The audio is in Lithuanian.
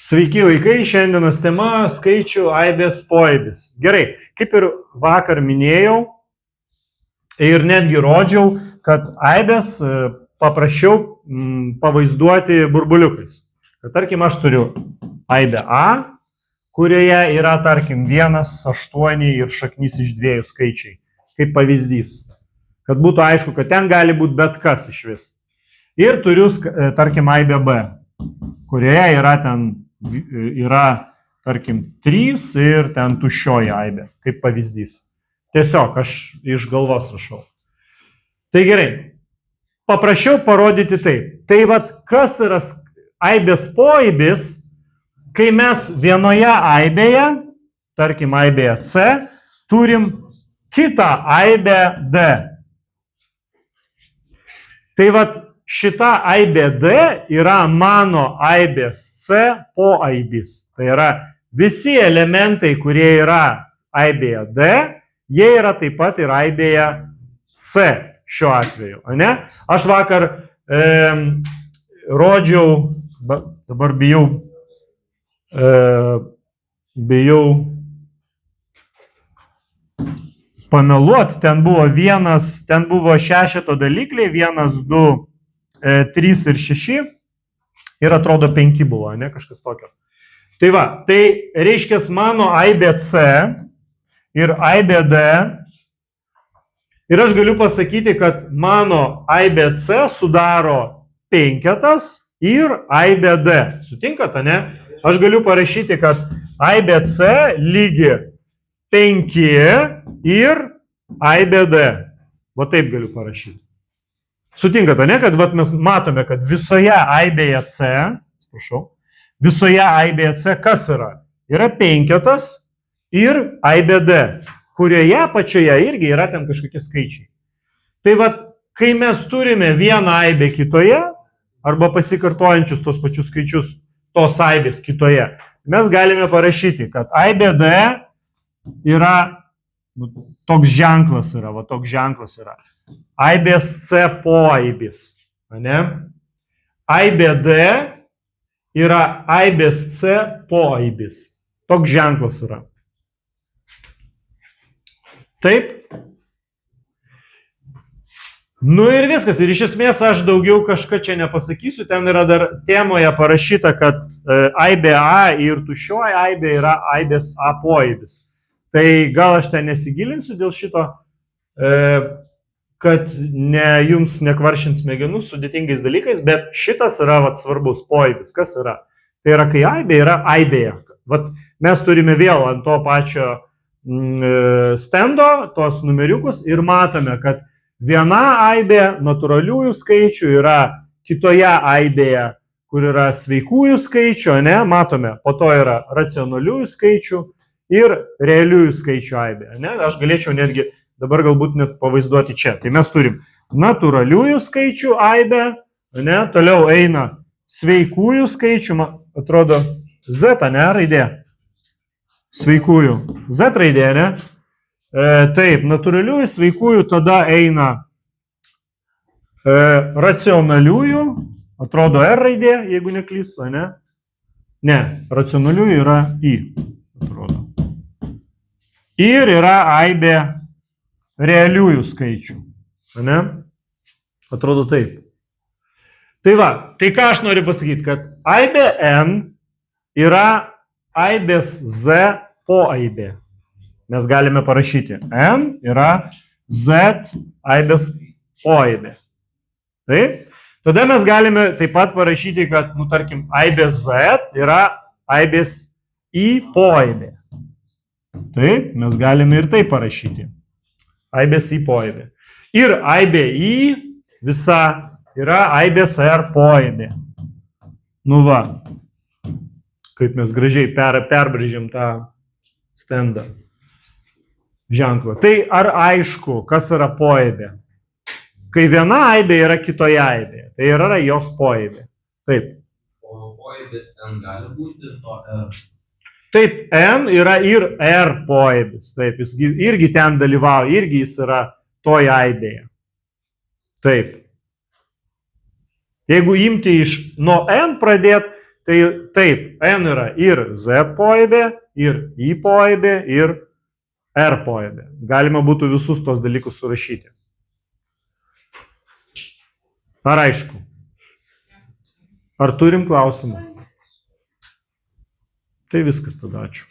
Sveiki vaikai, šiandienos tema skaičių aibės poaibės. Gerai, kaip ir vakar minėjau ir netgi rodžiau, kad aibės paprašiau pavaizduoti burbuliukais. Kad tarkim aš turiu aibę A, kurioje yra tarkim 1, 8 ir šaknis iš 2 skaičiai, kaip pavyzdys. Kad būtų aišku, kad ten gali būti bet kas iš vis. Ir turiu tarkim aibę B, kurioje yra tarkim 3 ir ten tuščioji aibė, kaip pavyzdys. Tiesiog aš iš galvos rašau. Tai gerai, paprašiau parodyti taip. Tai vat, kas yra aibės poaibės, kai mes vienoje aibėje, tarkim aibėje C, turim kitą aibę D. Tai vat, šita aibė D yra mano aibės C poaibis. Tai yra visi elementai, kurie yra aibėje D, jie yra taip pat ir aibėje C šiuo atveju. Ne? Aš vakar rodžiau, dabar bijau pameluoti, ten buvo šešeto dalikliai, 1, 2, 3 ir 6 ir atrodo 5 buvo, ne, kažkas tokio. Tai va, tai reiškia mano aibė C ir aibė D ir aš galiu pasakyti, kad mano aibė C sudaro 5 ir aibė D. Sutinkat, ne? Aš galiu parašyti, kad aibė C lygi 5 ir aibė D. Va taip galiu parašyti. Sutinkat, ne, kad vat, mes matome, kad visoje aibėje C, visoje aibėje C kas yra? Yra 5 ir aibė D, kurioje pačioje irgi yra ten kažkokie skaičiai. Tai vat, kai mes turime vieną aibę kitoje, arba pasikartojančius tos pačius skaičius, tos aibės kitoje, mes galime parašyti, kad aibė D yra, toks ženklas yra. Aibės C poaibis. Aibė D yra aibės C poaibis. Toks ženklas yra. Taip? Nu ir viskas. Ir iš esmės aš daugiau kažką čia nepasakysiu. Ten yra dar temoje parašyta, kad aibė A ir tuščioji aibė yra aibės A poaibis. Tai gal aš ten nesigilinsiu dėl šito, kad jums nekvaršint smegenų sudėtingais dalykais, bet šitas yra svarbus poaibis. Kas yra? Tai yra, kai aibė yra aibėje. Vat mes turime vėl ant to pačio stendo, tos numeriukus ir matome, kad viena aibė natūraliųjų skaičių yra kitoje aibėje, kur yra sveikųjų skaičių, ne? Matome, po to yra racionaliųjų skaičių ir realiųjų skaičių aibė. Ne? Aš galėčiau netgi dabar galbūt net pavaizduoti čia. Tai mes turim natūraliųjų skaičių aibę, ne? Toliau eina sveikųjų skaičių, atrodo Z, ne, raidė? Sveikųjų. Z raidė, ne? Taip, natūraliųjų, sveikųjų, tada eina racionaliųjų, atrodo R raidė, jeigu neklystu, ne? Ne, racionaliųjų yra I, atrodo. Ir yra aibė realiųjų skaičių. Ne? Atrodo taip. Tai va, tai ką aš noriu pasakyti, kad aibė N yra aibės Z poaibė. Mes galime parašyti N yra Z aibės poaibė. Taip? Tada mes galime taip pat parašyti, kad, tarkim, aibė Z yra aibės I poaibė. Taip, mes galime ir taip parašyti. Aibės I poaibė. Ir aibė I visa yra aibės R poaibė. Nu va, kaip mes gražiai perbrėžėm tą stendą ženklą. Tai ar aišku, kas yra poaibė? Kai viena aibė yra kitoje aibėje, tai yra jos poaibė. Taip. O poaibės N gali būti to R. Taip, N yra ir R poaibis. Taip, jis irgi ten dalyvauja, irgi jis yra toje aibėje. Taip. Jeigu imti nuo N pradėt, Tai taip, n yra ir z poaibė, ir i poaibė, ir r poaibė. Galima būtų visus tos dalykus surašyti. Ar aišku? Ar turim klausimų? Tai viskas tada, ačiū.